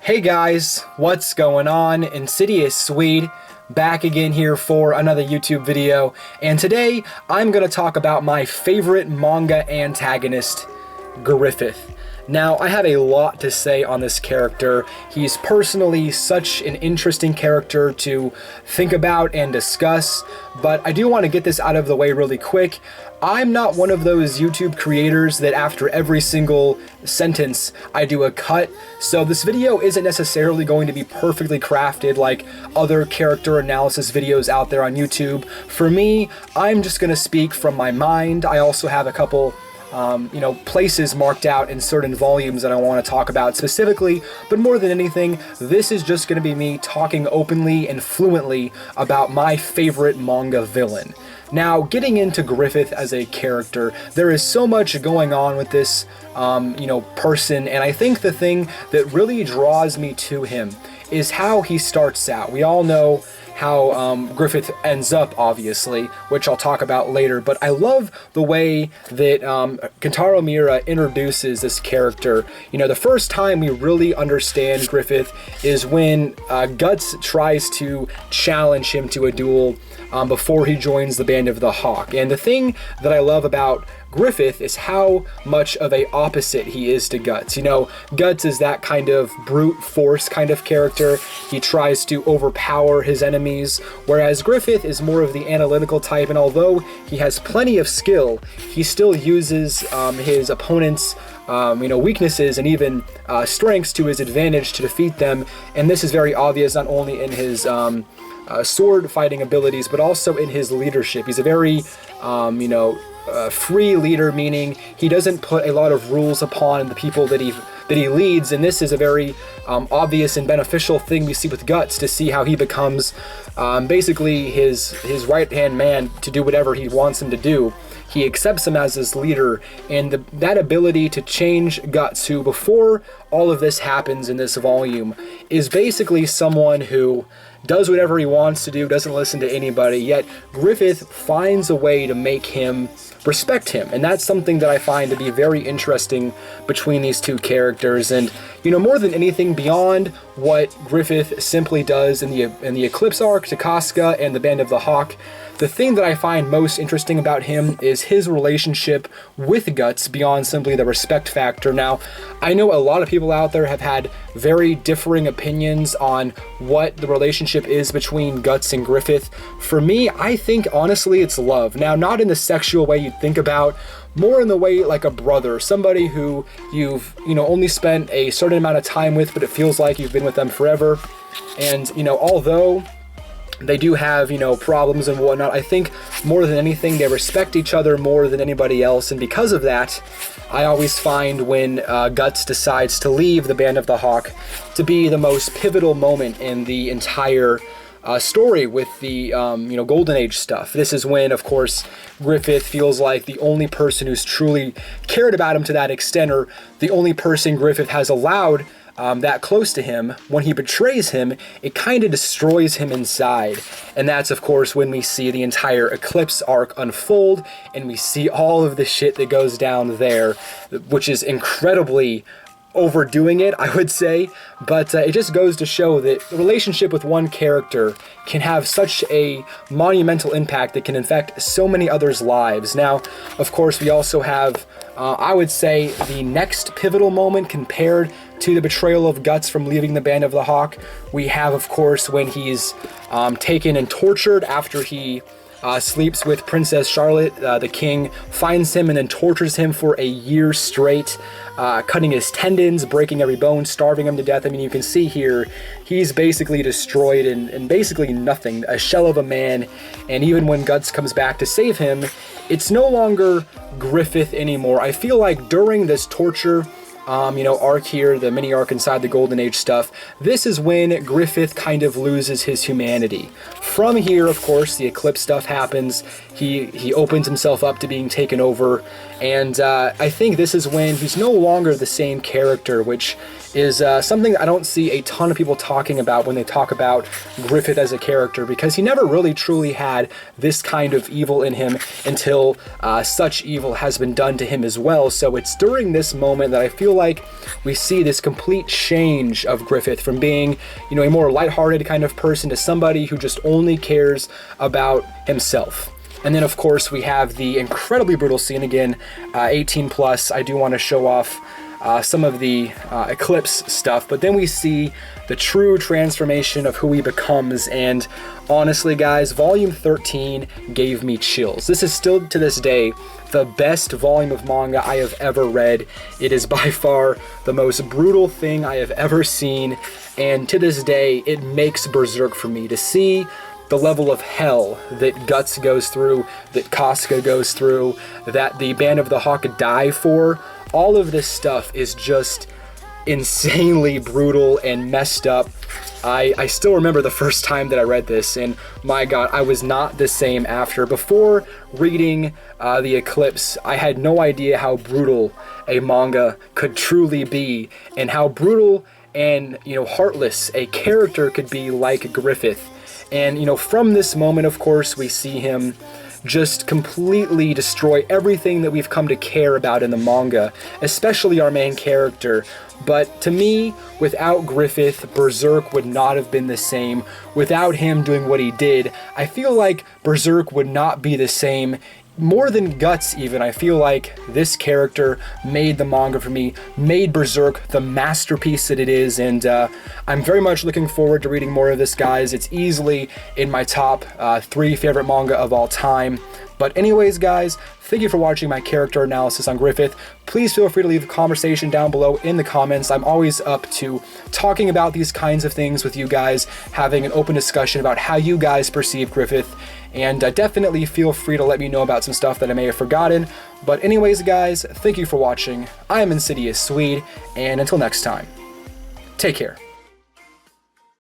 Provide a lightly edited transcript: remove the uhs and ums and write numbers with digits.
Hey guys, what's going on? Insidious Swede back again here for another YouTube video, and today I'm going to talk about my favorite manga antagonist, Griffith. Now, I have a lot to say on this character. He's personally such an interesting character to think about and discuss, but I do want to get this out of the way really quick. I'm not one of those YouTube creators that after every single sentence I do a cut, so this video isn't necessarily going to be perfectly crafted like other character analysis videos out there on YouTube. For me, I'm just going to speak from my mind. I also have a couple places marked out in certain volumes that I want to talk about specifically, but more than anything, this is just going to be me talking openly and fluently about my favorite manga villain. Now, getting into Griffith as a character, there is so much going on with this, person, and I think the thing that really draws me to him is how he starts out. We all know how Griffith ends up, obviously, which I'll talk about later, but I love the way that Kentaro Miura introduces this character. You know, the first time we really understand Griffith is when Guts tries to challenge him to a duel before he joins the Band of the Hawk. And the thing that I love about Griffith is how much of a opposite he is to Guts. You know, Guts is that kind of brute force kind of character. He tries to overpower his enemies, whereas Griffith is more of the analytical type, and although he has plenty of skill, he still uses his opponent's weaknesses and even strengths to his advantage to defeat them. And this is very obvious not only in his sword fighting abilities, but also in his leadership. He's a very, free leader, meaning he doesn't put a lot of rules upon the people that he leads, and this is a very obvious and beneficial thing we see with Guts, to see how he becomes basically his right-hand man to do whatever he wants him to do. He accepts him as his leader, and that ability to change Guts, who before all of this happens in this volume, is basically someone who does whatever he wants to do, doesn't listen to anybody, yet Griffith finds a way to make him respect him, and that's something that I find to be very interesting between these two characters. And more than anything, beyond what Griffith simply does in the Eclipse arc to Casca and the Band of the Hawk, the thing that I find most interesting about him is his relationship with Guts beyond simply the respect factor. Now, I know a lot of people out there have had very differing opinions on what the relationship is between Guts and Griffith. For me, I think honestly it's love. Now, not in the sexual way you'd think about, more in the way like a brother, somebody who you've only spent a certain amount of time with, but it feels like you've been with them forever. And although they do have, problems and whatnot, I think more than anything, they respect each other more than anybody else. And because of that, I always find when Guts decides to leave the Band of the Hawk to be the most pivotal moment in the entire story with the, Golden Age stuff. This is when, of course, Griffith feels like the only person who's truly cared about him to that extent, or the only person Griffith has allowed that close to him. When he betrays him, it kind of destroys him inside. And that's, of course, when we see the entire Eclipse arc unfold, and we see all of the shit that goes down there, which is incredibly overdoing it, I would say, but it just goes to show that the relationship with one character can have such a monumental impact that can affect so many others' lives. Now, of course, we also have, I would say, the next pivotal moment compared to the betrayal of Guts from leaving the Band of the Hawk. We have, of course, when he's taken and tortured after he sleeps with Princess Charlotte. The king finds him and then tortures him for a year straight, cutting his tendons, breaking every bone, starving him to death. I mean, you can see here, he's basically destroyed and basically nothing, a shell of a man. And even when Guts comes back to save him, it's no longer Griffith anymore. I feel like during this torture arc here, the mini arc inside the Golden Age stuff, this is when Griffith kind of loses his humanity. From here, of course, the Eclipse stuff happens. He opens himself up to being taken over, and I think this is when he's no longer the same character, which is something I don't see a ton of people talking about when they talk about Griffith as a character, because he never really truly had this kind of evil in him until such evil has been done to him as well. So it's during this moment that I feel like we see this complete change of Griffith from being, you know, a more lighthearted kind of person to somebody who just only cares about himself. And then of course we have the incredibly brutal scene again, 18 plus. I do want to show off some of the Eclipse stuff, but then we see the true transformation of who he becomes, and honestly guys, volume 13 gave me chills. This is still to this day the best volume of manga I have ever read. It is by far the most brutal thing I have ever seen, and to this day it makes Berserk for me. To see the level of hell that Guts goes through, that Casca goes through, that the Band of the Hawk die for, all of this stuff is just insanely brutal and messed up. I still remember the first time that I read this, and my god, I was not the same after. Before reading the Eclipse, I had no idea how brutal a manga could truly be, and how brutal and, you know, heartless a character could be like Griffith. And, you know, from this moment, of course, we see him just completely destroy everything that we've come to care about in the manga, especially our main character. But to me, without Griffith, Berserk would not have been the same. Without him doing what he did, I feel like Berserk would not be the same. More than Guts even, I feel like this character made the manga for me, made Berserk the masterpiece that it is, and I'm very much looking forward to reading more of this, guys. It's easily in my top 3 favorite manga of all time. But anyways, guys, thank you for watching my character analysis on Griffith. Please feel free to leave a conversation down below in the comments. I'm always up to talking about these kinds of things with you guys, having an open discussion about how you guys perceive Griffith. And definitely feel free to let me know about some stuff that I may have forgotten. But anyways, guys, thank you for watching. I am Insidious Swede, and until next time, take care.